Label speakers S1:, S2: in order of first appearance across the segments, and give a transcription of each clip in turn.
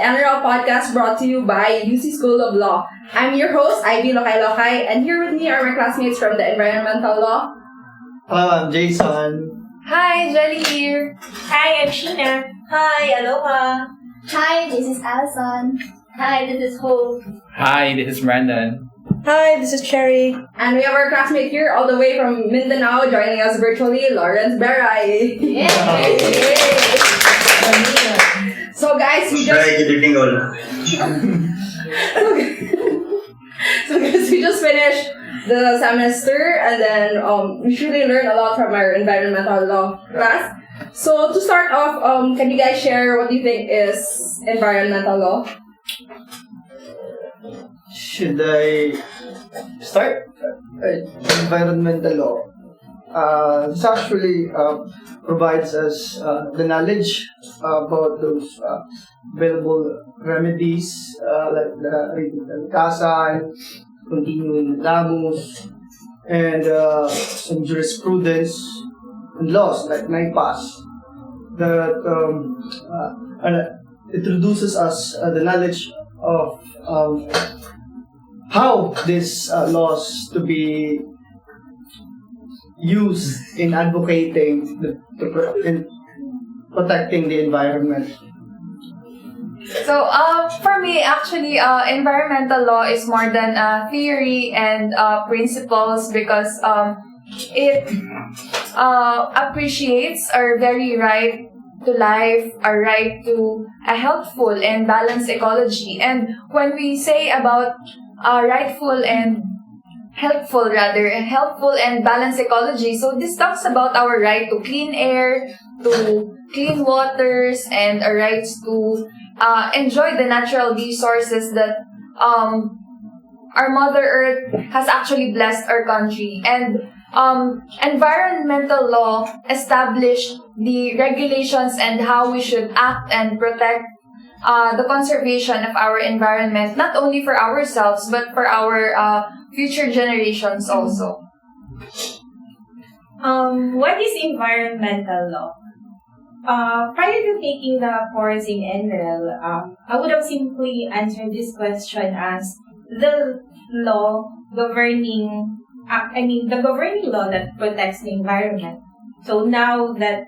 S1: NREL Podcast brought to you by UC School of Law. I'm your host, Ivy Locaylocay, and here with me are my classmates from the Environmental Law.
S2: Hello, I'm Jason.
S3: Hi, Jellie here.
S4: Hi, I'm Sheena. Hi, Aloha.
S5: Hi, this is Allison. Hi, this is Hope.
S6: Hi, this is Brandon.
S4: Hi, this is Cherrie.
S1: And we have our classmate here all the way from Mindanao joining us virtually, Lawrence Beray.
S5: Yay!
S1: So guys, we just finished the semester, and then we usually learn a lot from our environmental law class. So to start off, can you guys share what you think is environmental law?
S2: Should I start? Environmental law. This actually provides us the knowledge about those available remedies like the Rehabilitasan, continuing damus, and some jurisprudence and laws like NIPAS that introduces us the knowledge of how these laws to be used in advocating in protecting the environment.
S3: So, for me, actually, environmental law is more than theory and principles because it appreciates our very right to life, our right to a healthful and balanced ecology. And when we say about healthful and balanced ecology, so this talks about our right to clean air, to clean waters, and our rights to enjoy the natural resources that our Mother Earth has actually blessed our country. And environmental law established the regulations and how we should act and protect the conservation of our environment, not only for ourselves, but for our future generations also.
S4: What is environmental law? Prior to taking the course in NREL, I would have simply answered this question as the law governing, the governing law that protects the environment. So now that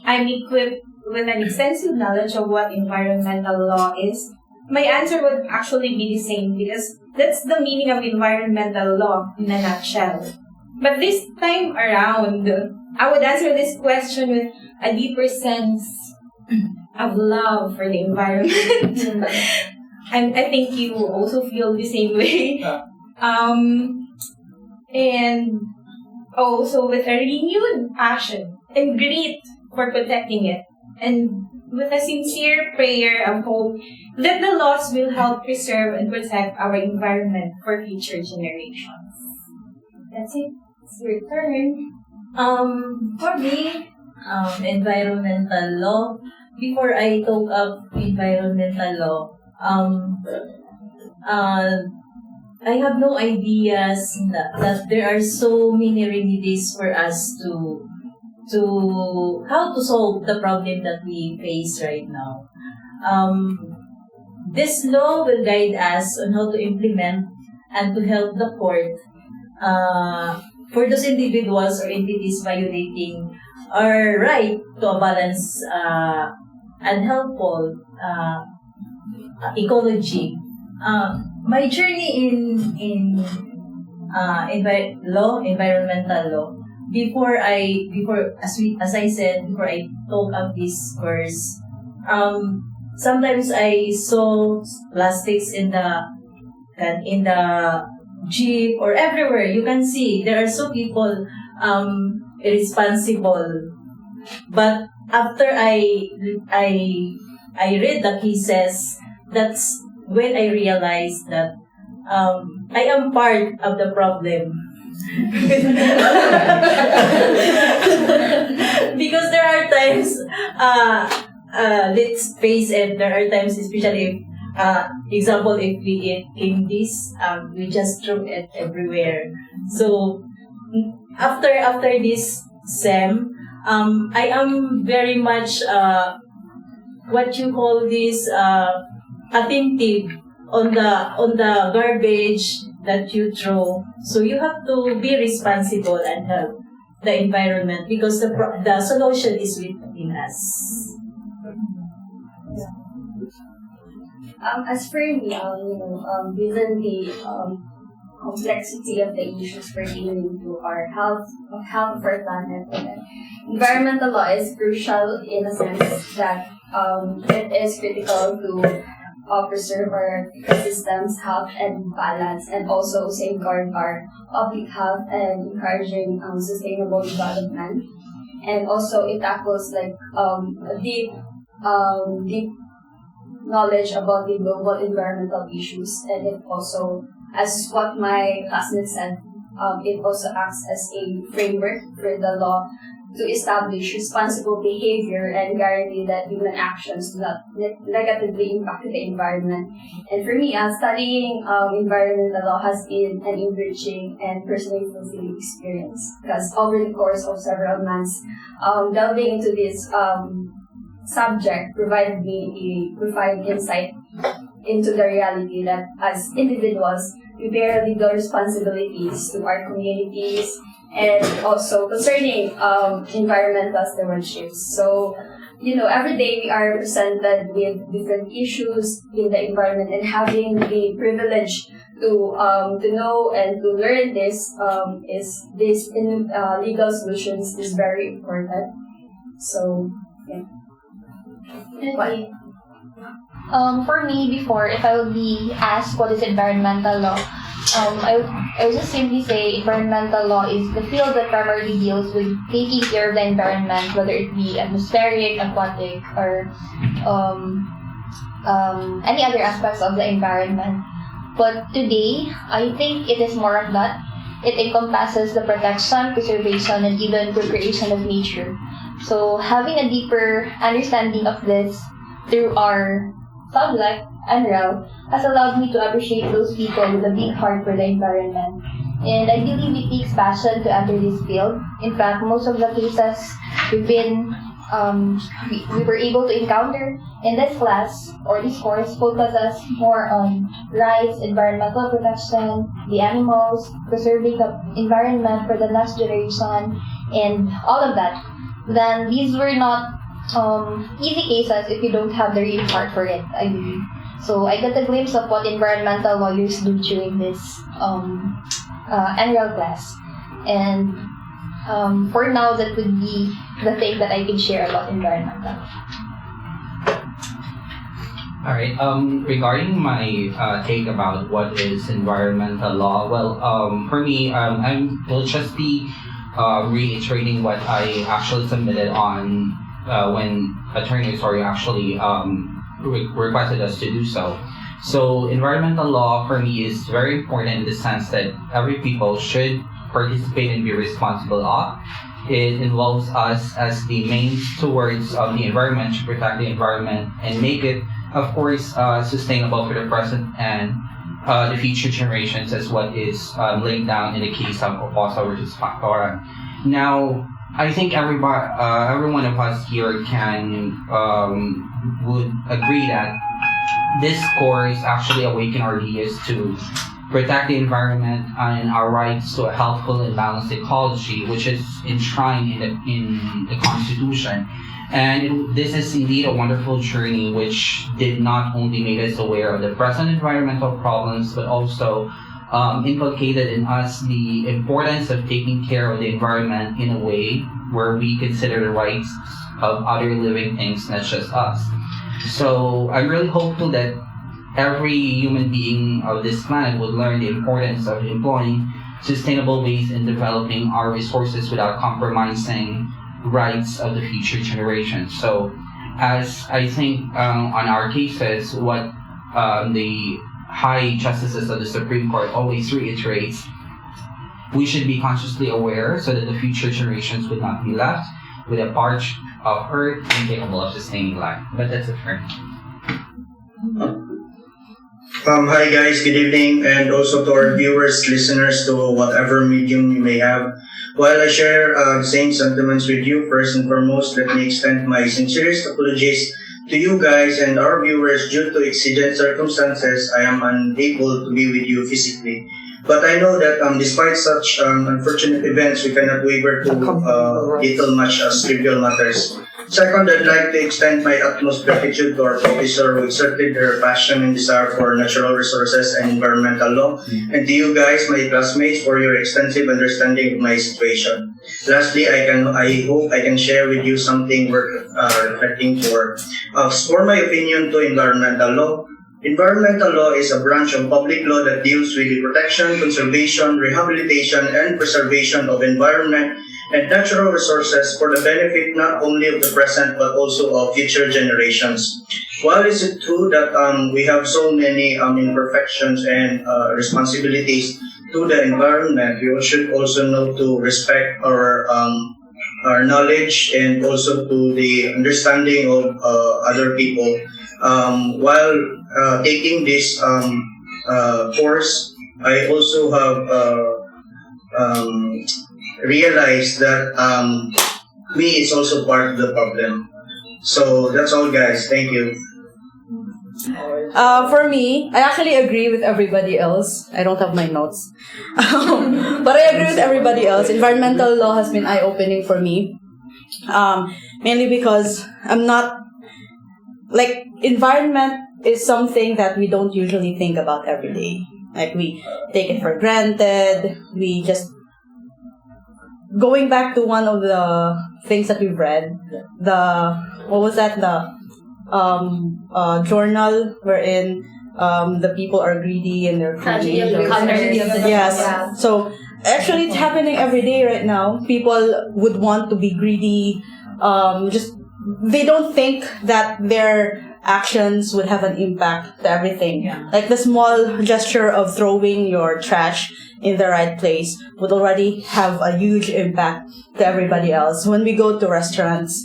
S4: I'm equipped with an extensive knowledge of what environmental law is, my answer would actually be the same because that's the meaning of environmental law in a nutshell. But this time around, I would answer this question with a deeper sense of love for the environment. And I think you also feel the same way. And also with a renewed passion and greed for protecting it. And with a sincere prayer of hope that the laws will help preserve and protect our environment for future generations. That's it. It's your turn.
S7: For me, environmental law. Before I talk of environmental law, I have no ideas that there are so many remedies for us to how to solve the problem that we face right now. This law will guide us on how to implement and to help the court for those individuals or entities violating our right to a balanced and helpful ecology. My journey in environmental law. Before I talk of this course, sometimes I saw plastics in the jeep or everywhere. You can see there are so people irresponsible. But after I read the cases, that's when I realized that I am part of the problem. Because there are times, let's face it, there are times, especially example, if we eat candies, we just throw it everywhere. So after this SEM, I am very much what you call this attentive on the garbage that you throw. So you have to be responsible and help the environment because the solution is within us.
S5: As for me, given the complexity of the issues pertaining to our health of our planet, environmental law is crucial in a sense that it is critical to preserve our ecosystems, health and balance, and also safeguard our public health and encouraging sustainable development. And also it tackles deep knowledge about the global environmental issues, and it also, as what my classmate said, it also acts as a framework for the law to establish responsible behavior and guarantee that human actions do not negatively impact the environment. And for me, studying environmental law has been an enriching and personally fulfilling experience, because over the course of several months, delving into this subject provided me a profound insight into the reality that as individuals, we bear legal responsibilities to our communities and also concerning environmental stewardship. So, every day we are presented with different issues in the environment, and having the privilege to know and to learn legal solutions is very important. So, yeah.
S8: Okay. For me, before, if I would be asked what is environmental law, I would just simply say environmental law is the field that primarily deals with taking care of the environment, whether it be atmospheric, aquatic, or any other aspects of the environment. But today, I think it is more of that. It encompasses the protection, preservation, and even procreation of nature. So having a deeper understanding of this through our subject, NREL, has allowed me to appreciate those people with a big heart for the environment. And I believe it takes passion to enter this field. In fact, most of the cases we were able to encounter in this class or this course focuses more on rights, environmental protection, the animals, preserving the environment for the next generation, and all of that. Then these were not easy cases if you don't have the real heart for it, I believe. So I got a glimpse of what environmental lawyers do during this NREL class. And for now, that would be the thing that I can share about environmental.
S6: All right. Regarding my take about what is environmental law, well, for me, I will just be reiterating what I actually submitted on when attorneys actually requested us to do so. So environmental law for me is very important in the sense that every people should participate and be responsible of. It involves us as the main stewards of the environment to protect the environment and make it, of course, sustainable for the present and the future generations, as what is laid down in the case of Oposa versus Factora. Now, I think every one of us here would agree that this course actually awaken our ideas to protect the environment and our rights to a healthful and balanced ecology, which is enshrined in the Constitution. And this is indeed a wonderful journey which did not only make us aware of the present environmental problems, but also inculcated in us the importance of taking care of the environment in a way where we consider the rights of other living things, not just us. So I'm really hopeful that every human being of this planet would learn the importance of employing sustainable ways in developing our resources without compromising rights of the future generations. So as I think on our cases, what the High Justices of the Supreme Court always reiterates, we should be consciously aware so that the future generations would not be left with a parched of earth incapable of sustaining life. But that's it for me.
S9: Hi guys, good evening, and also to our viewers, listeners, to whatever medium you may have. While I share the same sentiments with you, first and foremost, let me extend my sincerest apologies To you guys and our viewers, due to exigent circumstances, I am unable to be with you physically. But I know that despite such unfortunate events, we cannot waver to little much as trivial matters. Second, I'd like to extend my utmost gratitude to our professor who exerted their passion and desire for natural resources and environmental law, and to you guys, my classmates, for your extensive understanding of my situation. Lastly, I hope I can share with you something worth reflecting for. For my opinion to environmental law, environmental law is a branch of public law that deals with the protection, conservation, rehabilitation, and preservation of environment and natural resources for the benefit not only of the present but also of future generations. While it's true that we have so many imperfections and responsibilities to the environment, we should also know to respect our knowledge and also to the understanding of other people. While taking this course, I also have realized that me is also part of the problem. So that's all, guys. Thank you.
S10: For me, I actually agree with everybody else. I don't have my notes. But I agree with everybody else. Environmental law has been eye-opening for me. Mainly because I'm not... Like, environment is something that we don't usually think about every day. Like, we take it for granted. We just... Going back to one of the things that we've read, what was that? The journal wherein the people are greedy and they're
S5: Tragedy of the Commoners.
S10: Yes. Yeah. So actually, it's happening every day right now. People would want to be greedy. They don't think that their actions would have an impact to everything. Yeah. Like the small gesture of throwing your trash in the right place would already have a huge impact to everybody else. When we go to restaurants,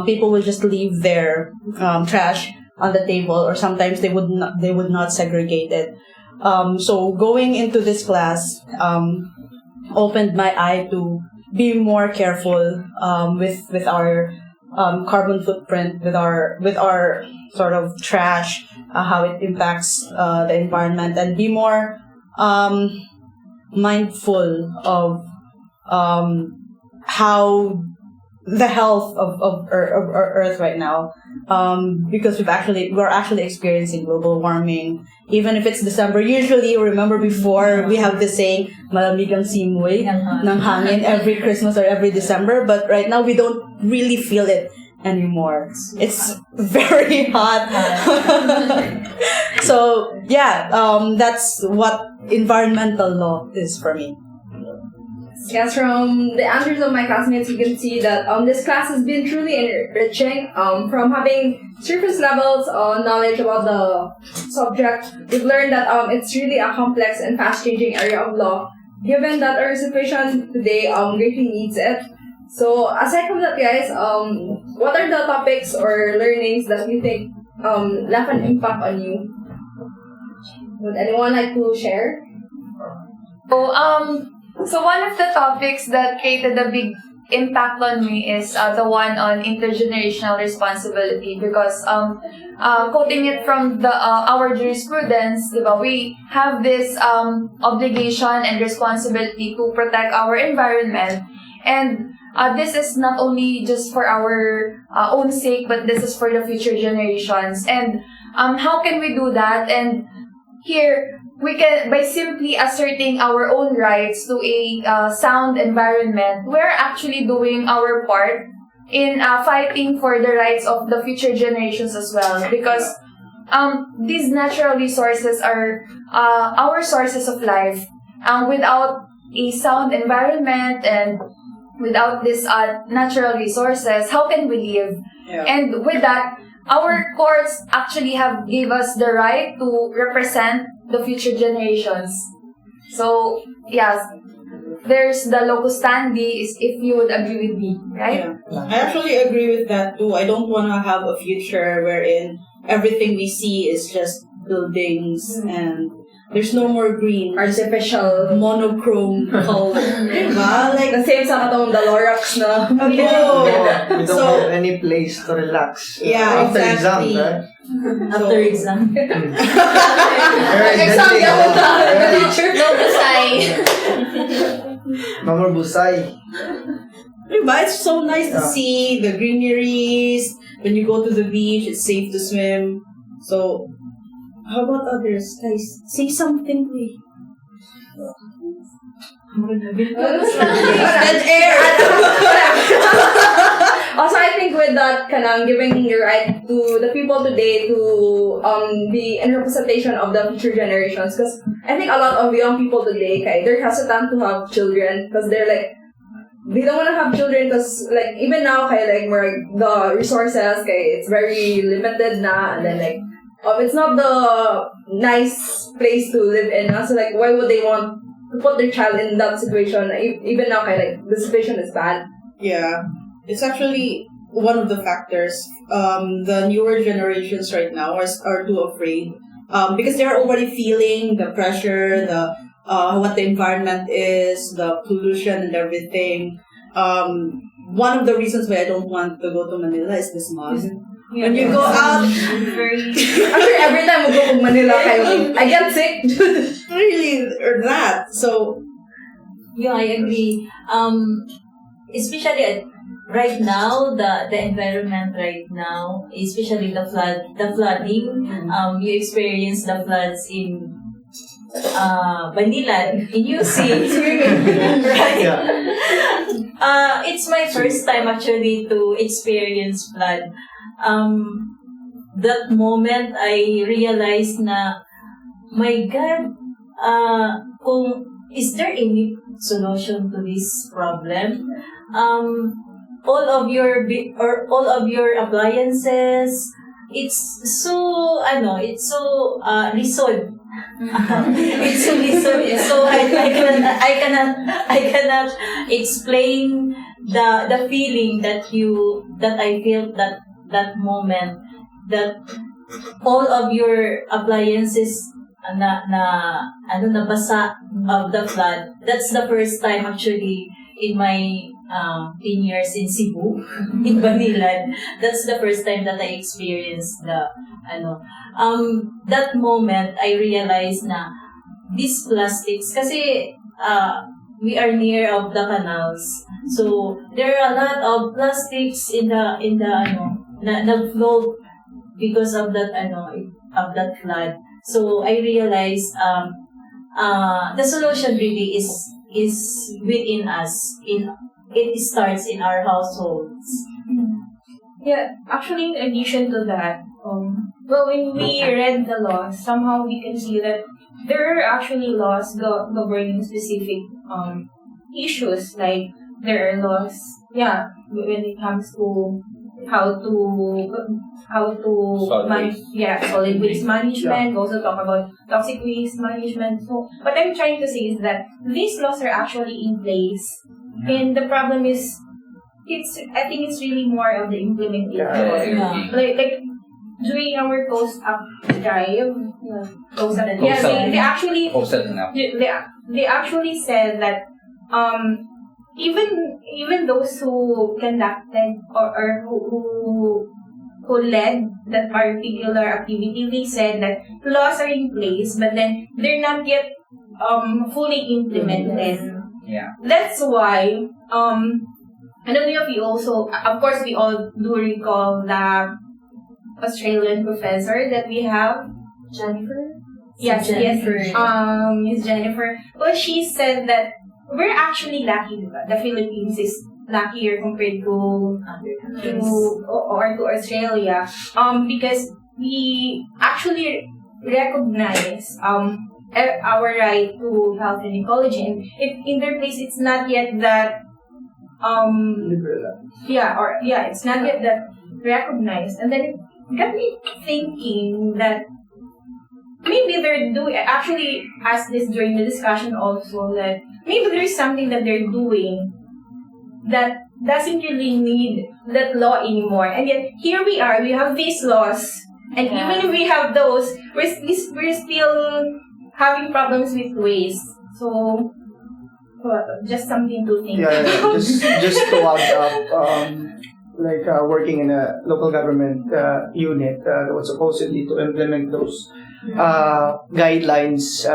S10: people will just leave their trash on the table, or sometimes they would not segregate it. So going into this class opened my eye to be more careful with our carbon footprint, with our sort of trash, how it impacts the environment, and be more mindful of how the health of our Earth right now, because we're actually experiencing global warming. Even if it's December, usually, remember before, we have this saying, malamig ang simoy ng hangin every Christmas or every December, but right now we don't really feel it anymore. It's very hot. So yeah, that's what environmental law is for me.
S1: Yes, from the answers of my classmates, you can see that this class has been truly enriching. From having surface levels knowledge about the subject, we've learned that it's really a complex and fast-changing area of law, given that our situation today greatly needs it. So, aside from that, guys, what are the topics or learnings that you think left an impact on you? Would anyone like to share?
S3: So one of the topics that created a big impact on me is the one on intergenerational responsibility, because quoting it from our jurisprudence, we have this obligation and responsibility to protect our environment, and this is not only just for our own sake, but this is for the future generations. And how can we do that? And here, we can, by simply asserting our own rights to a sound environment, we're actually doing our part in fighting for the rights of the future generations as well. Because these natural resources are our sources of life. Without a sound environment and without these natural resources, how can we live? Yeah. And with that, our courts actually have gave us the right to represent the future generations. So, yes, there's the locus standi, if you would agree with me, right?
S10: Yeah. I actually agree with that too. I don't want to have a future wherein everything we see is just buildings and There's no more green.
S1: Artificial.
S10: Monochrome color. Diba? Like,
S1: The same sa katong the Lorax na.
S2: We don't
S10: So-
S2: have any place to relax.
S10: Yeah,
S2: After
S10: exactly.
S2: exams, right?
S7: After exam.
S1: Exam
S2: Very
S1: yan
S2: deadly.
S1: the teacher.
S8: No busay.
S2: No more busay.
S10: Diba? It's so nice to
S2: Yeah.
S10: see the greeneries. When you go to the beach, it's safe to swim. So, how about others? Guys, say something, please. Dead air!
S1: Also, I think with that, kanang giving your right to the people today to be in representation of the future generations. Because I think a lot of young people today, they're hesitant to have children because they're like, they don't want to have children because like even now, like where the resources, it's very limited na, and then like it's not the nice place to live in. So like, why would they want to put their child in that situation? Even now, like the situation is bad.
S10: Yeah, it's actually one of the factors. The newer generations right now are too afraid because they're already feeling the pressure, the what the environment is, the pollution and everything. One of the reasons why I don't want to go to Manila is the smog. When you go out,
S1: Actually, every time we go to Manila, I get sick.
S10: really, or that. So,
S7: Yeah, I agree. Especially right now, the environment right now, especially the flooding. You experience the floods in Manila, in UC, right?
S2: Yeah.
S7: It's my first time actually to experience flood. That moment I realized na, my God, is there any solution to this problem? All of your appliances, it's so resolved. It's so resolved. So I cannot explain the feeling that I felt that moment, that all of your appliances nabasa of the flood. That's the first time actually in my 10 years in Cebu, in Manila. That's the first time that I experienced that moment. I realized na these plastics, kasi we are near of the canals, so there are a lot of plastics in the float because of that flood. So I realized the solution really is within us. It starts in our households.
S4: Yeah, actually, in addition to that, when we read the laws, somehow we can see that there are actually laws governing specific issues. Like there are laws, when it comes to how to solid waste management. We also talk about toxic waste management. So what I'm trying to say is that these laws are actually in place, and the problem is, I think it's really more of the implementation. Like during our Coast Up drive, they actually said that even those who conducted or who led that particular activity, they said that laws are in place, but then they're not yet fully implemented.
S6: Yeah.
S4: That's why I don't know if you also, of course, we all do recall the Australian professor that we have,
S5: Jennifer?
S4: Yes. Miss Jennifer. Well, she said that we're actually lucky, diba? The Philippines is luckier compared to Australia, because we actually recognize our right to health and ecology, and in their place it's not yet that it's not yet that recognized. And then it got me thinking that maybe they're doing, actually asked this during the discussion also, that maybe there's something that they're doing that doesn't really need that law anymore. And yet here we are, we have these laws, and even if we have those, we're still having problems with waste. So, just something to think
S11: Yeah,
S4: about.
S11: just to add up, working in a local government unit that was supposedly to implement those guidelines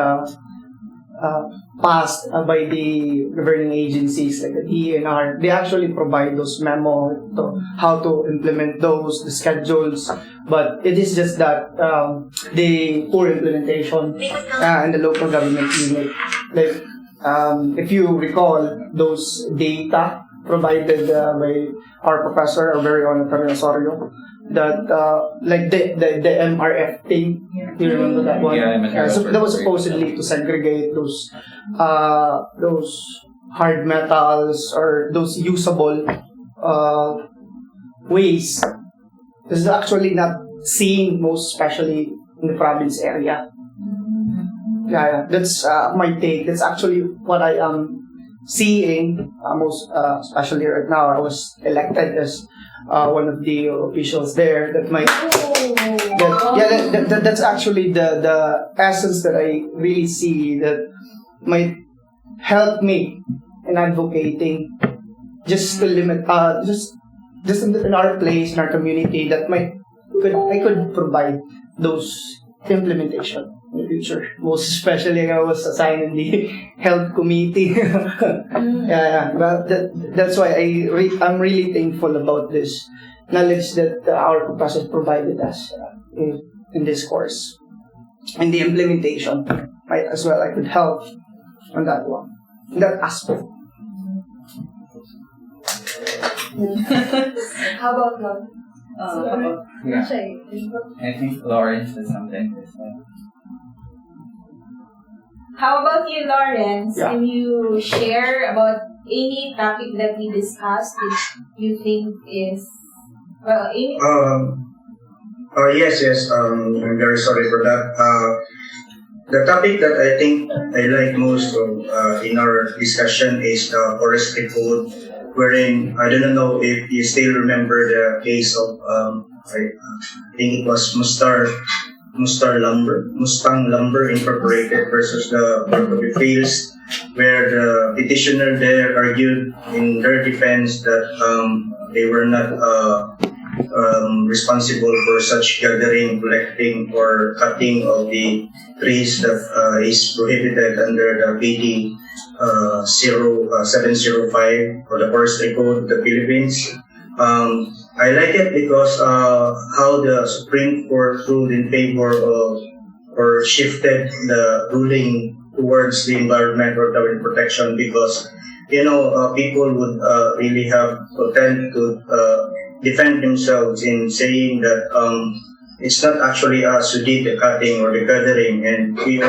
S11: passed by the governing agencies like the DNR. They actually provide those memo to how to implement those, the schedules, but it is just that the poor implementation in the local government unit. Like if you recall those data provided by our professor, our very own Attorney Osorio, that like the MRF thing. Do you remember that one?
S12: Yeah,
S11: So that was supposedly to segregate those hard metals or those usable waste. This is actually not seen most especially in the province area. Yeah, that's my take. That's actually what I am seeing most especially right now. I was elected as one of the officials there. That's actually the essence that I really see that might help me in advocating just to limit just in our place, in our community, that I could provide those implementation in the future. Most especially I was assigned in the health committee. But that's why I'm really thankful about this knowledge that our professors provided us in this course. And the implementation, right, as well, I could help on that one, in that aspect.
S5: How about Lon?
S12: Yeah. I think Lawrence has something to say.
S4: How about you, Lawrence?
S11: Yeah.
S4: Can you share about any topic that we discussed which you think is any?
S9: Yes. I'm very sorry for that. The topic that I think I like most in our discussion is the forestry code, wherein I don't know if you still remember the case of I think it was Mustang Lumber Incorporated versus the Berkeley Fields, where the petitioner there argued in their defense that they were not responsible for such gathering, collecting, or cutting of the trees that is prohibited under the PD 705 or the Forestry Code of the Philippines. I like it because how the Supreme Court ruled in favor of or shifted the ruling towards the environment or the protection, because people would really have to tend to defend themselves in saying that it's not actually us who did the cutting or the gathering, and we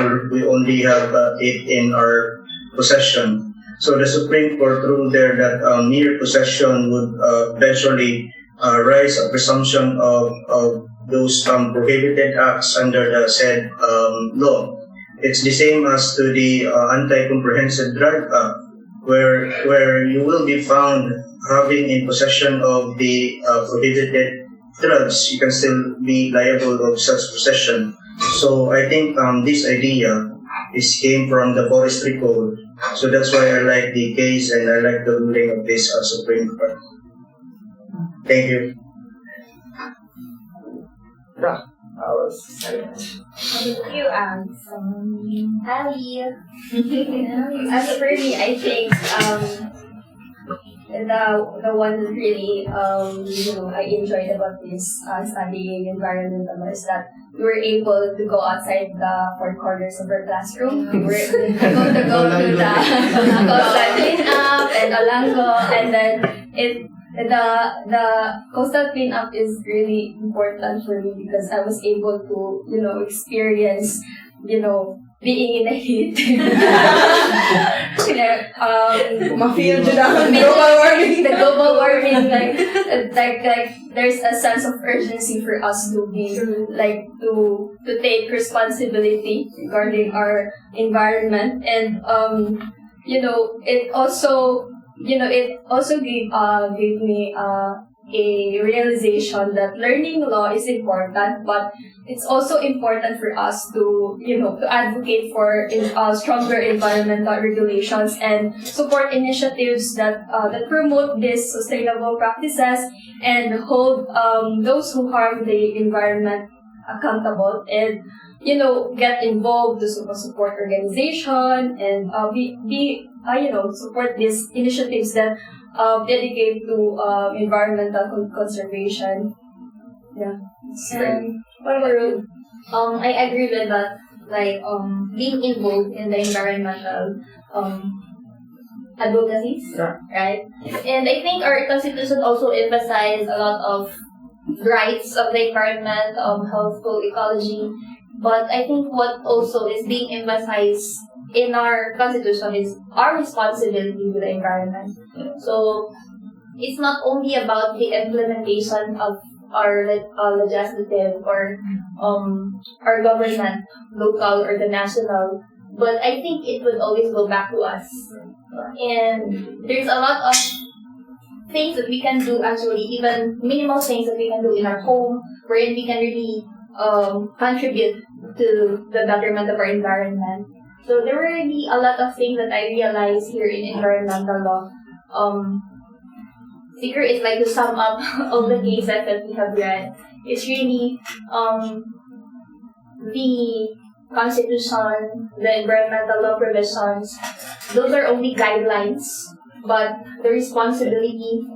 S9: only have it in our possession. So the Supreme Court ruled there that mere possession would eventually raise a presumption of those prohibited acts under the said law. It's the same as to the Anti-Comprehensive Drug Act, where you will be found having in possession of the prohibited drugs. You can still be liable of such possession. So I think this idea came from the Forestry Code. So that's why I like the case and I like the ruling of this Supreme Court. Thank you.
S11: Yeah, I was.
S4: Thank you, Allison.
S5: As for me, I think the one that really I enjoyed about this studying environmental is that we were able to go outside the four corners of our classroom. We were able to go to the coastal cleanup and Olango, and then the coastal cleanup is really important for me because I was able to experience being in the heat.
S1: Ma-feel dyan ang global warming.
S5: The global warming, like there's a sense of urgency for us to be to take responsibility regarding our environment, and it also gave me a realization that learning law is important, but it's also important for us to, to advocate for stronger environmental regulations and support initiatives that promote these sustainable practices and hold those who harm the environment accountable, and get involved to support organization and support these initiatives that dedicate to environmental conservation. Yeah.
S8: What about you? I agree with that. Like being involved in the environmental advocacies, right? And I think our constitution also emphasizes a lot of rights of the environment, healthful ecology. But I think what also is being emphasized in our constitution is our responsibility to the environment. So it's not only about the implementation of our legislative or our government, local or the national, but I think it would always go back to us. And there's a lot of things that we can do, actually, even minimal things that we can do in our home, wherein we can really contribute to the betterment of our environment. So there were really a lot of things that I realized here in environmental law. Figure is like to sum up all the cases that we have read. It's really the Constitution, the environmental law provisions. Those are only guidelines, but the responsibility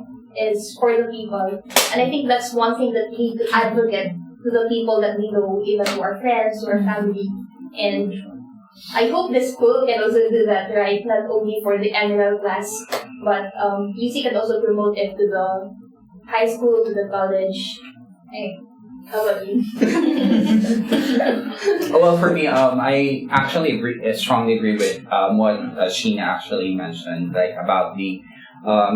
S8: is for the people. And I think that's one thing that we need to advocate to the people that we know, even to our friends, to our family. And I hope the school can also do that, right? Not only for the NREL class, but UC can also promote it to the high school, to the college. Hey, how about you?
S6: Well, for me, I actually strongly agree with what Sheena actually mentioned, like about the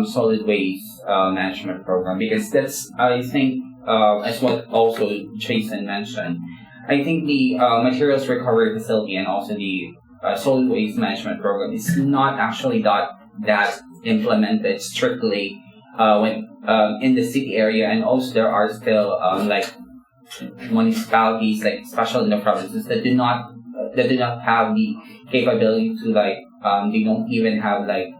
S6: solid waste management program, because that's, I think, as what also Jason mentioned, I think the materials recovery facility and also the solid waste management program is not actually that implemented strictly when in the city area, and also there are still like municipalities, like especially in the provinces, that do not have the capability to they don't even have like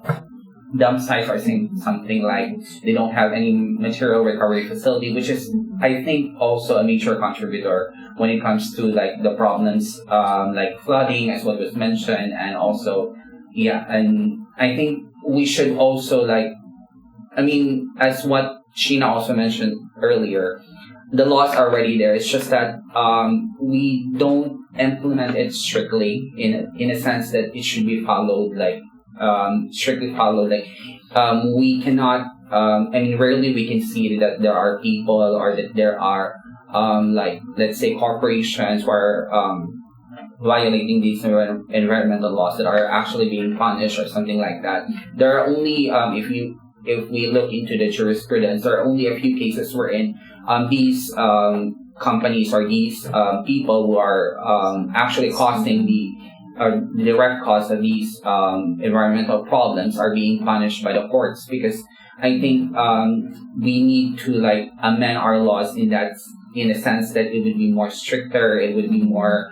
S6: dump sites or something like they don't have any material recovery facility, which is, I think, also a major contributor when it comes to like the problems like flooding, as what was mentioned, and also and I think we should also as what Sheena also mentioned earlier, the laws are already there. It's just that we don't implement it strictly in a sense that it should be followed strictly followed. We cannot. Rarely we can see that there are people or that there are let's say corporations who are violating these environmental laws that are actually being punished or something like that. There are only if we look into the jurisprudence, there are only a few cases wherein these companies or these people who are actually causing the direct cause of these environmental problems are being punished by the courts, because I think we need to amend our laws in a sense that it would be more stricter. It would be more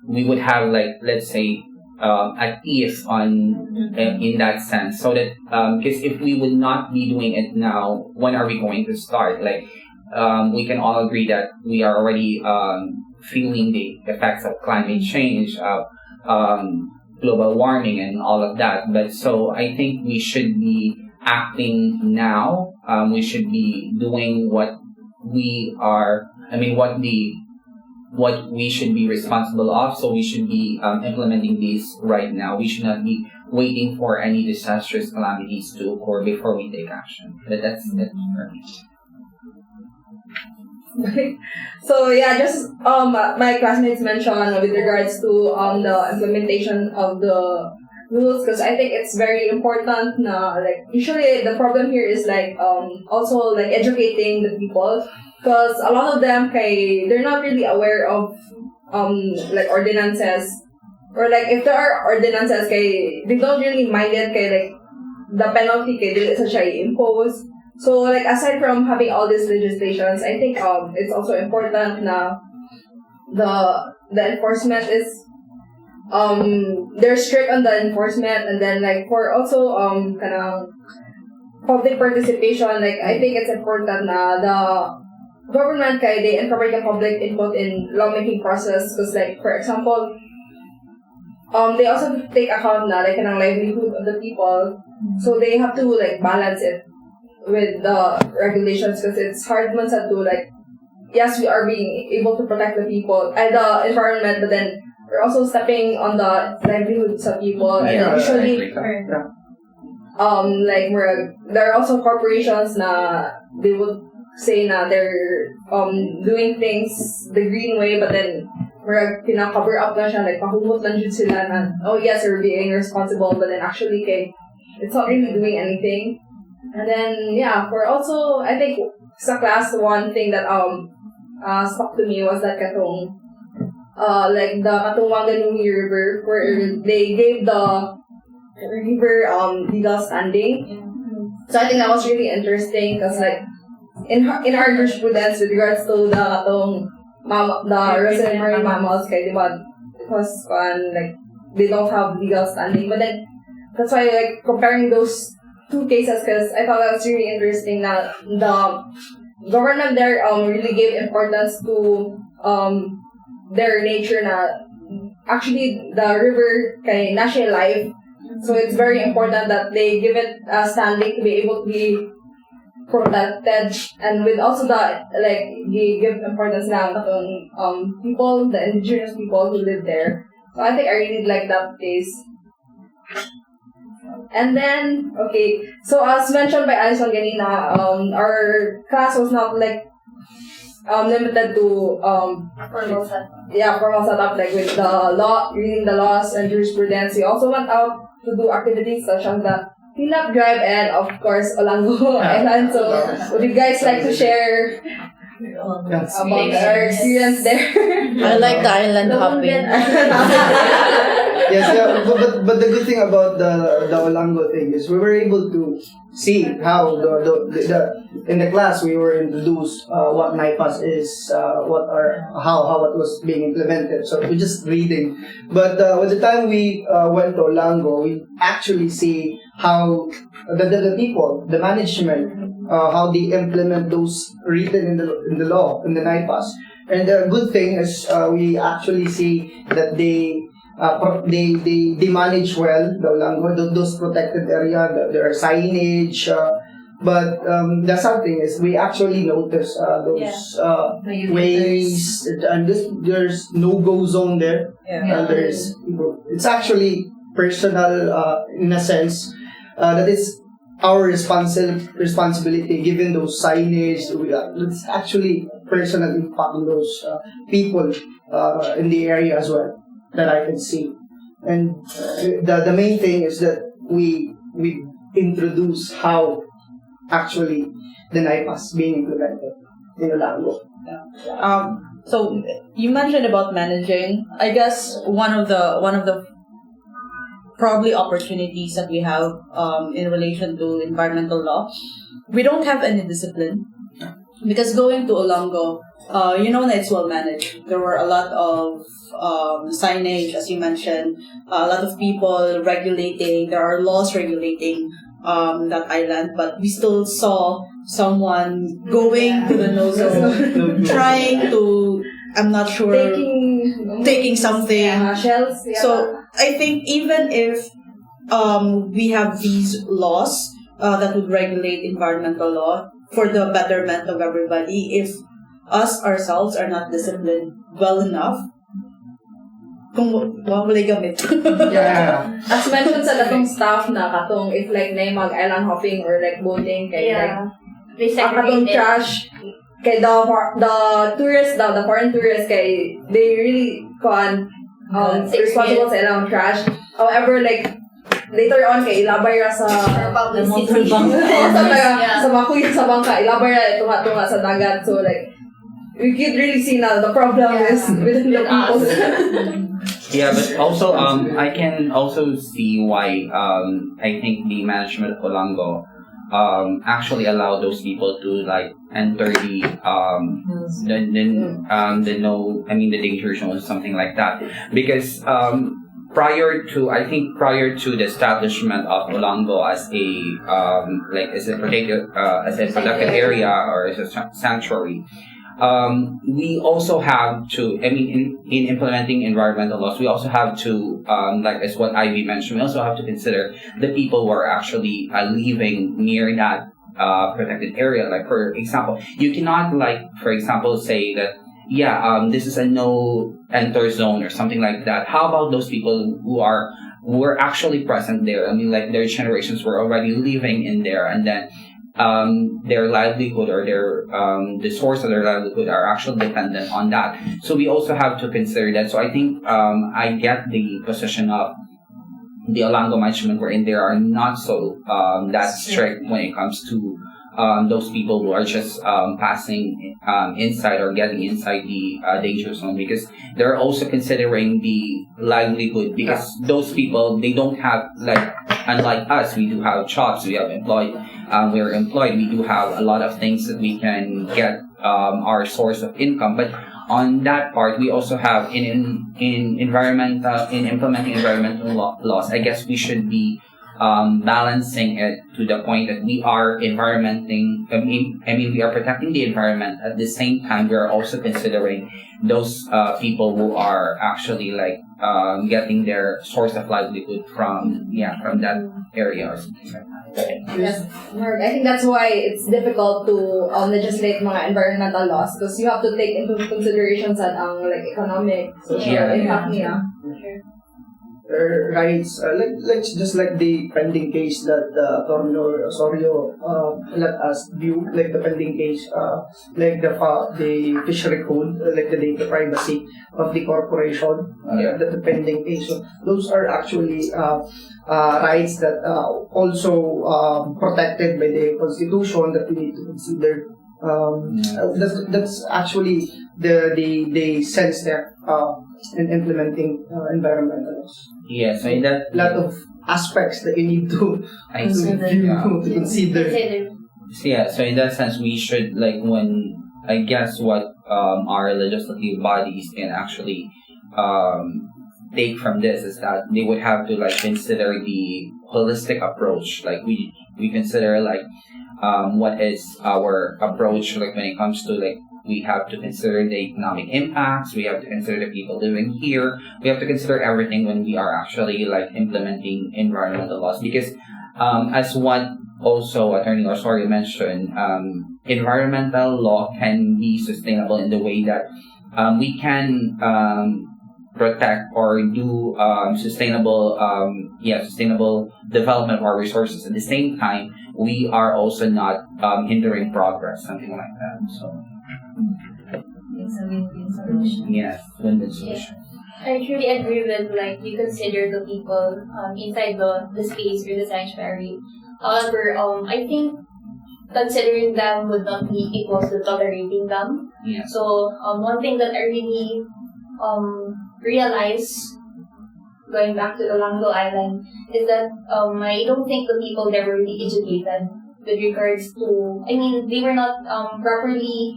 S6: we would have let's say at ease in that sense, so that because if we would not be doing it now, when are we going to start? We can all agree that we are already feeling the effects of climate change, of global warming and all of that. But so I think we should be acting now. We should be doing what we are, what we should be responsible of. So we should be implementing these right now. We should not be waiting for any disastrous calamities to occur before we take action. But that's it for me.
S1: So yeah, just my classmates mentioned with regards to the implementation of the rules, because I think it's very important. Usually the problem here is also educating the people, because a lot of them they're not really aware of ordinances, or if there are ordinances they don't really mind it, the penalty dili sa siya i-impose. So like aside from having all these legislations, I think it's also important na the enforcement is they're strict on the enforcement, and then like for also kanang public participation, like I think it's important na the government they incorporate the public input in lawmaking process, because like for example they also take account na like kanang livelihood of the people, so they have to like balance it with the regulations, because it's hard man sa to like yes, we are being able to protect the people and the environment, but then we're also stepping on the livelihoods of people. And usually, like there are also corporations na they would say na they're doing things the green way, but then pina-cover up na siya, like pahumot lang dyan sila na, oh yes, we're being responsible, but then actually it's not really doing anything. And then for also I think sa class, one thing that stuck to me was that katong like the katong Wanganui River, where they gave the river legal standing. So I think that was really interesting, because like in our jurisprudence with regards to the katong the resident marine mammals, kay diba, it was like they don't have legal standing, but then that's why like comparing those two cases, because I thought that was really interesting that the government there really gave importance to their nature na actually the river kay national life, so it's very important that they give it a standing to be able to be protected, and with also the like they give importance na people, the indigenous people who live there. So I think I really like that case. And then, okay, so as mentioned by Allison ganina, our class was not like limited to
S5: Formal setup.
S1: Formal setup, like with the law, reading the laws and jurisprudence. We also went out to do activities such as the cleanup drive and of course Olango Island. So would you guys like to share about our experience there?
S10: I like the island hopping.
S11: Yes, but the good thing about the Olango thing is we were able to see how the in the class we were introduced what NIPAS is, how it was being implemented. So we're just reading, but by the time we went to Olango, we actually see how the people, the management, how they implement those written in the law, in the NIPAS. And the good thing is we actually see that they manage well the Olango, those protected area. There are signage, but the sad thing is we actually notice those ways, and there's no-go zone there. And there's it's actually personal in a sense that it's our responsibility given those signage. It's actually personal impact on those people in the area as well that I can see. And the main thing is that we introduce how actually the NIPAS being implemented in Olango.
S10: So you mentioned about managing. I guess one of the probably opportunities that we have in relation to environmental law, we don't have any discipline, because going to Olango, that it's well managed. There were a lot of signage, as you mentioned, a lot of people regulating. There are laws regulating that island, but we still saw someone going to the no-zone, trying to, I'm not sure, taking something.
S1: Shells.
S10: So I think even if we have these laws that would regulate environmental law for the betterment of everybody, if us ourselves are not disciplined well enough, wala gamit.
S1: As mentioned sa datong staff na katong if like na mag-island hopping or like boating kay
S5: They
S1: katong
S5: segregate
S1: trash kay the tourists daw, the foreign tourists kay they really responsible sa ilang trash. However, like later on kay ilabay ra sa
S5: publicity.
S1: sa makuya sa bangka, ilabay ra tunga sa dagat. So like we could really see now the problem is within the people.
S12: Yeah, but also I can also see why I think the management of Olango actually allow those people to like enter the danger zone, something like that. Because prior to the establishment of Olongo as a protected area or as a sanctuary, we also have to, in implementing environmental laws, we also have to, as what Ivy mentioned, we also have to consider the people who are actually living near that protected area. Like, for example, you cannot, say that, this is a no-enter zone or something like that. How about those people who were actually present there? Their generations were already living in there, and then their livelihood or the source of their livelihood are actually dependent on that. So we also have to consider that. So I think I get the position of the Olongo management wherein they are not so that strict when it comes to those people who are just passing inside or getting inside the danger zone, because they're also considering the livelihood, because those people, they don't have, unlike us, we do have jobs, we're employed, we do have a lot of things that we can get our source of income. But on that part, we also have in implementing environmental laws, I guess we should be balancing it to the point that we are we are protecting the environment. At the same time, we are also considering those people who are actually getting their source of livelihood from that area or something like that.
S1: Yes, Mark, I think that's why it's difficult to legislate mga environmental laws, because you have to take into consideration sa economic, social impact niya.
S11: Rights, just like the pending case that Attorney Osorio let us view, like the pending case, the fishery code, the data privacy of the corporation, the pending case. So those are actually rights that also protected by the Constitution that we need to consider. That's actually the sense there in implementing environmental laws.
S12: Yeah, so in that
S11: lot of aspects that you need to consider.
S12: Yeah, so in that sense, we should what our legislative bodies can actually take from this is that they would have to consider the holistic approach. We consider what is our approach when it comes to we have to consider the economic impacts, we have to consider the people living here, we have to consider everything when we are actually implementing environmental laws. Because as what also Attorney Osorio mentioned, environmental law can be sustainable in the way that we can protect or do sustainable development of our resources. At the same time, we are also not hindering progress, something like that. So
S5: it's a win-win solution.
S12: Yes, win-win solution.
S8: I truly agree with you consider the people inside the space or the sanctuary. However, I think considering them would not be equal to tolerating them.
S12: Yeah.
S8: So one thing that I really realized going back to Olongo Island is that I don't think the people there were really educated with regards to, they were not properly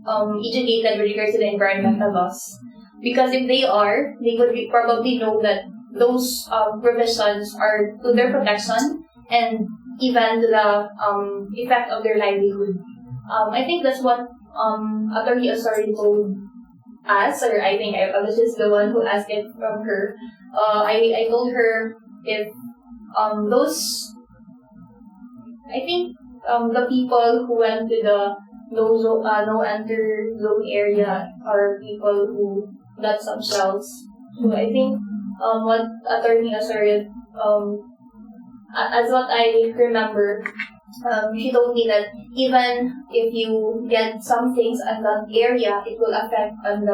S8: educated with regards to the environmental laws. Because if they are, they would probably know that those provisions are to their protection and even to the effect of their livelihood. I think that's what Attorney Osorio told us, or I think I was just the one who asked it from her. I told her if the people who went to the no enter zone area are people who got some shells. So I think what Attorney Osorio, as what I remember, she told me that even if you get some things in that area, it will affect on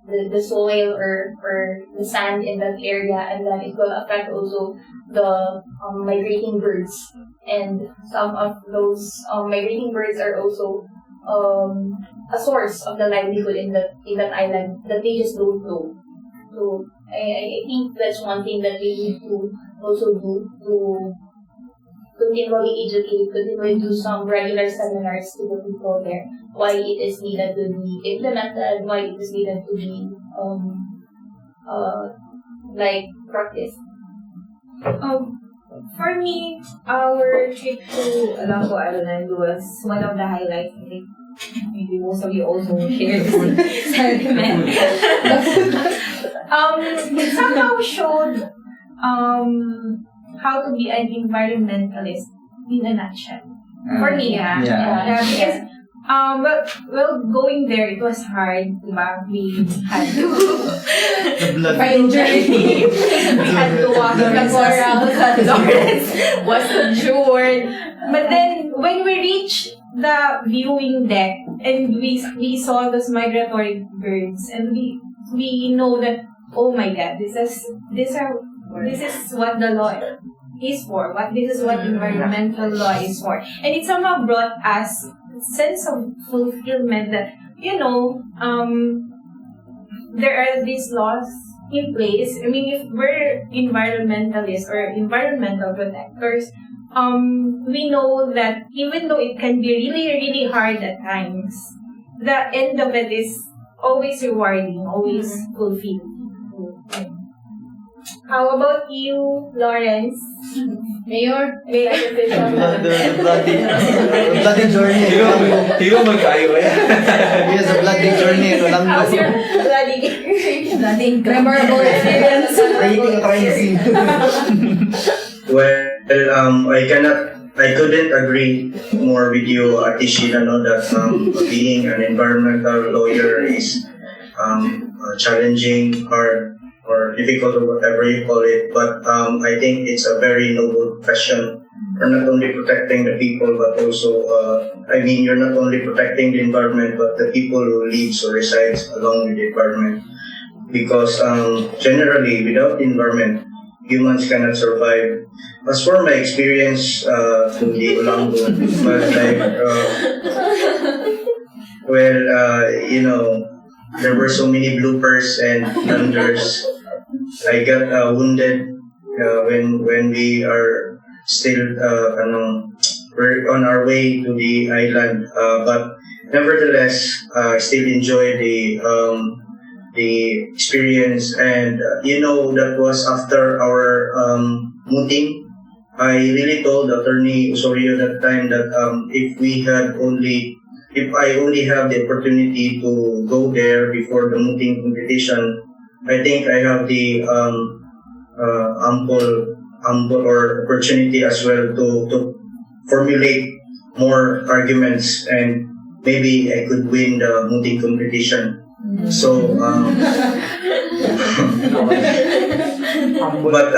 S8: the soil or the sand in that area, and then it will affect also the migrating birds. And some of those migrating birds are also a source of the livelihood in that island that they just don't know. So I think that's one thing that we need to also do to continually educate, continually do some regular seminars to the people there, why it is needed to be implemented, why it is needed to be practiced.
S4: For me, our trip to Aloja Garcia was one of the highlights. I think maybe most of you also share this sentiment. It somehow showed how to be an environmentalist in a nutshell. For me, because going there, it was hard. Diba? We had to find journey. We had to walk the Lawrence was endured. But then, when we reached the viewing deck and we saw those migratory birds, and we know that, oh my God, this is what the law is for. This is what environmental law is for, and it somehow brought us sense of fulfillment that, there are these laws in place. I mean, if we're environmentalists or environmental protectors, we know that even though it can be really, really hard at times, the end of it is always rewarding, always fulfilling. How about you, Lawrence?
S5: Mayor?
S11: The bloody journey.
S12: Hindi mo magkayo yan.
S11: Yes, the bloody journey.
S4: How's your bloody
S5: Memorable experience.
S11: Rating.
S9: Well, I couldn't agree more with you, Ate Sheena, that being an environmental lawyer is challenging, hard, or difficult, or whatever you call it. But I think it's a very noble profession. You're not only protecting the people, but also, you're not only protecting the environment, but the people who lives or resides along with the environment. Because generally, without the environment, humans cannot survive. As for my experience to the Olango, there were so many bloopers and blunders. I got wounded when we are still we're on our way to the island. But nevertheless, I still enjoy the experience, and that was after our meeting. I really told Attorney Osorio that time that if I only have the opportunity to go there before the mooting competition, I think I have the ample or opportunity as well to formulate more arguments, and maybe I could win the mooting competition. So, but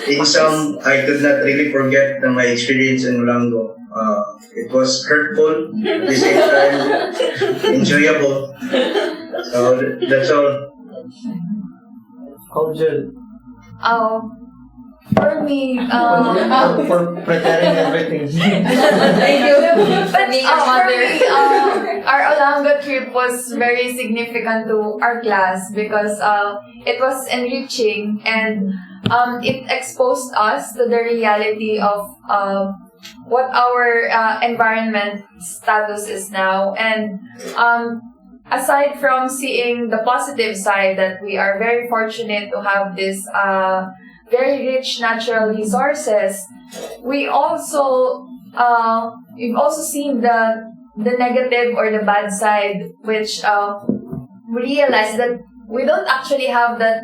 S9: in sum, I could not really forget my experience in Olango. It was hurtful, at the same time enjoyable. So that's all.
S11: How Jill?
S3: For me,
S11: For preparing everything.
S3: thank you. But for me,
S5: mother.
S3: our Olango trip was very significant to our class because it was enriching, and it exposed us to the reality of what our environment status is now. And aside from seeing the positive side, that we are very fortunate to have this very rich natural resources, we've also seen the negative or the bad side, which we realize that we don't actually have that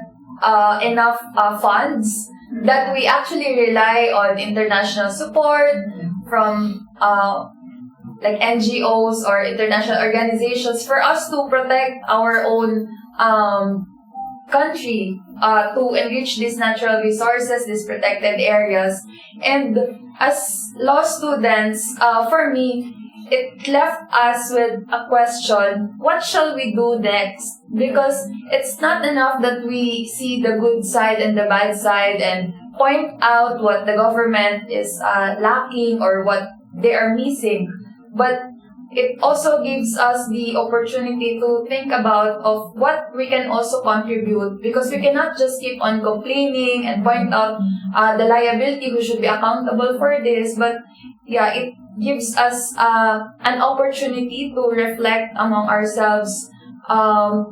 S3: enough funds, that we actually rely on international support from like NGOs or international organizations for us to protect our own country, to enrich these natural resources, these protected areas. And as law students, for me, it left us with a question: what shall we do next? Because it's not enough that we see the good side and the bad side and point out what the government is lacking or what they are missing. But it also gives us the opportunity to think about of what we can also contribute, because we cannot just keep on complaining and point out the liability who should be accountable for this. But yeah, it gives us an opportunity to reflect among ourselves.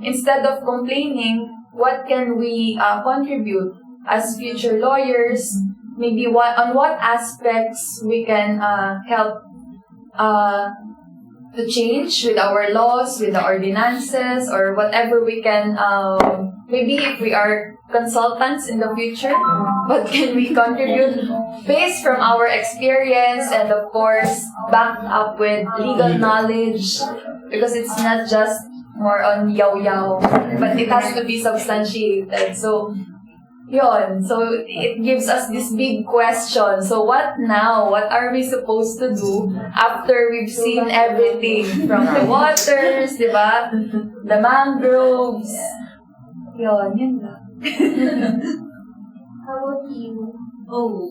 S3: Instead of complaining, what can we contribute as future lawyers? Maybe on what aspects we can help to change with our laws, with the ordinances, or whatever we can, maybe if we are consultants in the future, what can we contribute based from our experience, and of course, backed up with legal knowledge, because it's not just more on yaw-yaw, but it has to be substantiated. So, yun. So, it gives us this big question. So, what now? What are we supposed to do after we've seen everything? From the waters, diba? The mangroves. Yun lang.
S8: How about you?
S7: Oh.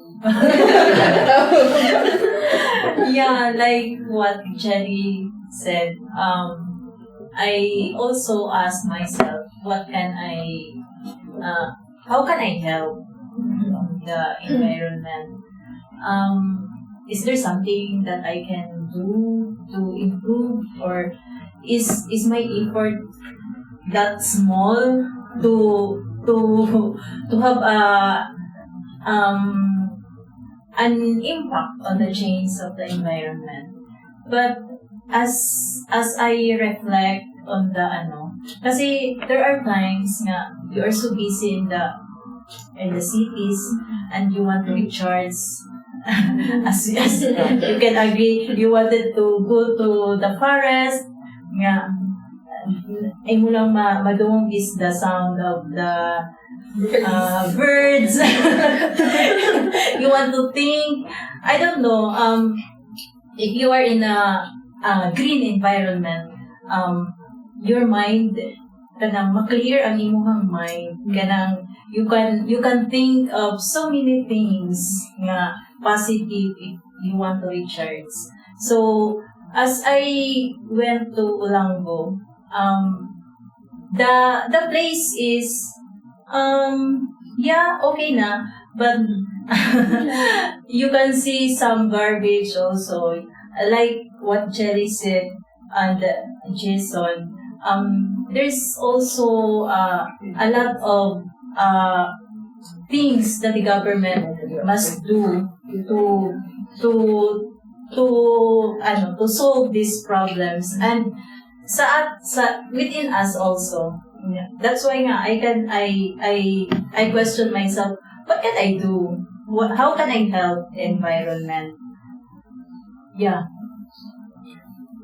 S7: Yeah, like what Jellie said, I also asked myself, how can I help the environment? Is there something that I can do to improve, or is my effort that small to have an impact on the change of the environment? But as I reflect on the kasi there are times nga you are so busy in the cities and you want to recharge. as you can agree, you wanted to go to the forest nga, ay mo lang madungog is the sound of the birds. You want to think, I don't know, if you are in a green environment, your mind kanang ma-clear ang imong mind, kanang you can think of so many things nga positive if you want to recharge. So as I went to Ulango, the place is okay na, but you can see some garbage also, like what Cherrie said and Jason. There's also a lot of things that the government must do to solve these problems, and sa within us also. That's why nga I question myself, what can I do? How can I help the environment? Yeah.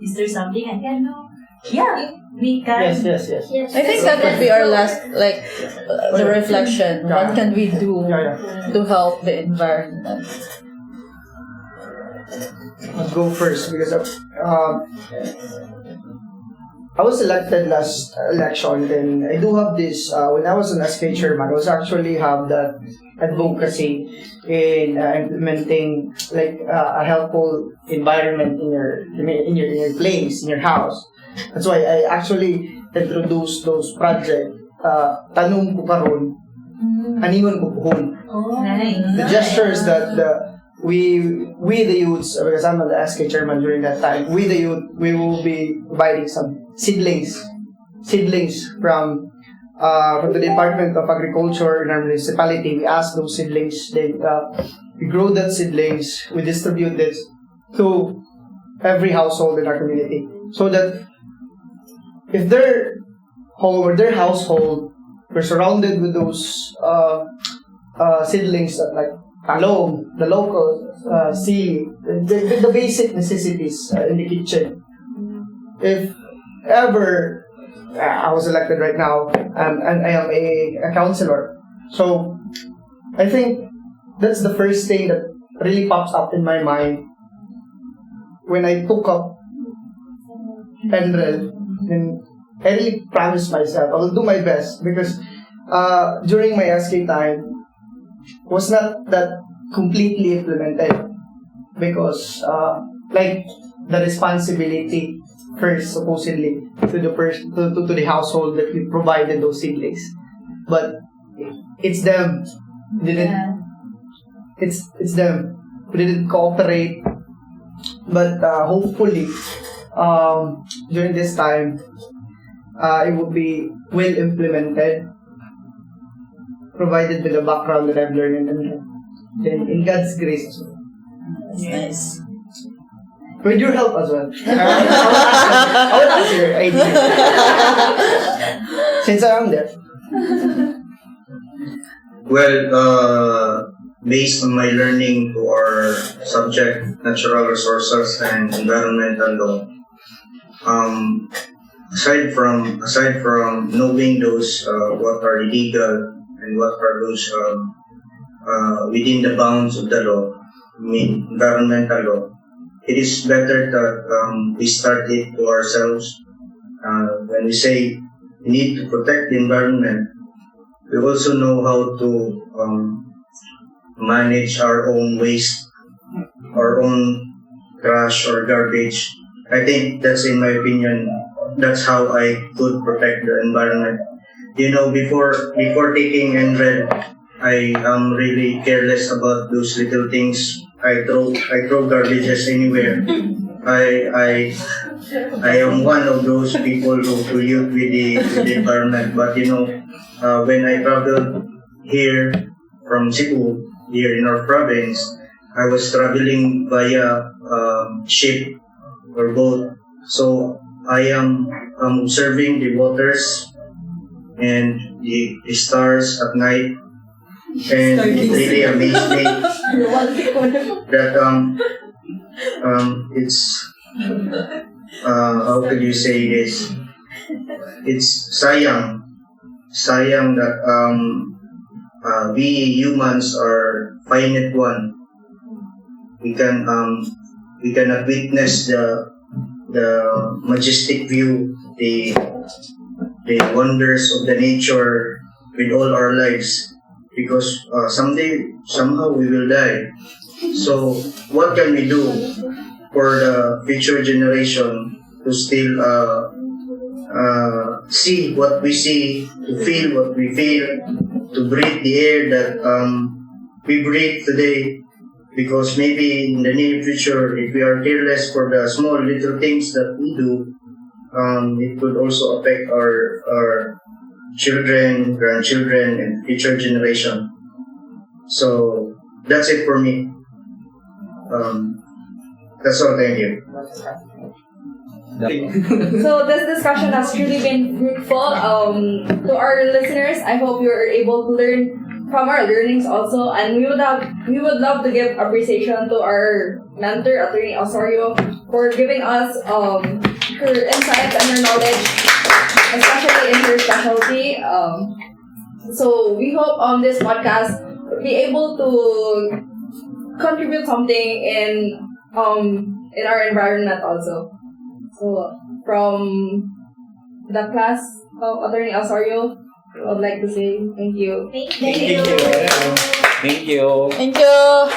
S7: Is there something I can do? Yeah, we can.
S10: Yes. I think that would be our last, the reflection. What can we do to help the environment?
S11: I'll go first because I was elected last election, and I do have this, when I was an SK chairman, I was actually have that advocacy in implementing a helpful environment in your place, in your house. That's why I actually introduced those projects. Tanong ko karon, aniwan ko puhon.
S7: Nice.
S11: The gestures that we the youths, because I'm the SK chairman during that time, we the youth, we will be providing some seedlings from the Department of Agriculture in our municipality. We ask those seedlings, then we grow that seedlings, we distribute this to every household in our community, so that if their home or their household were surrounded with those seedlings that talong, the local sea, the basic necessities in the kitchen. If ever I was elected right now, and I am a councillor, so I think that's the first thing that really pops up in my mind when I took up NREL. And I really promised myself I will do my best, because during my SK time was not that completely implemented, because the responsibility first, supposedly, to the person, to the household that we provided those seedlings. But it's them. It's them who didn't cooperate. But hopefully, during this time, it will be well implemented, provided with the background that I've learned and then in God's grace.
S7: That's nice.
S11: With your help as well. I will ask your idea. Since I am there.
S9: Well, based on my learning to our subject, natural resources and environmental law, aside from knowing those what are illegal and what are those within the bounds of the law, I mean environmental law, it is better that we start it to ourselves. When we say we need to protect the environment, we also know how to manage our own waste, our own trash or garbage. I think that's, in my opinion, that's how I could protect the environment. You know, before taking NREL, I am really careless about those little things. I throw garbages anywhere. I am one of those people who pollute with the environment. But you know, when I traveled here from Cebu, here in our province, I was traveling via ship or boat. So I am observing the waters and the stars at night, and it really amazed me that it's how could you say this? It's sayang that we humans are finite one. We cannot witness the majestic view, the wonders of the nature with all our lives, because somehow we will die. So what can we do for the future generation to still see what we see, to feel what we feel, to breathe the air that we breathe today? Because maybe in the near future, if we are careless for the small little things that we do, it could also affect our children, grandchildren, and future generation. So that's it for me. That's all. Thank you.
S1: So this discussion has truly been fruitful. To our listeners, I hope you are able to learn from our learnings also, and we would love to give appreciation to our mentor, Attorney Osorio, for giving us her insights and her knowledge, especially in her specialty. So we hope this podcast will be able to contribute something in our environment also. So from the class of Attorney Osorio, I would like to say thank you.
S12: Thank you.
S10: Thank you.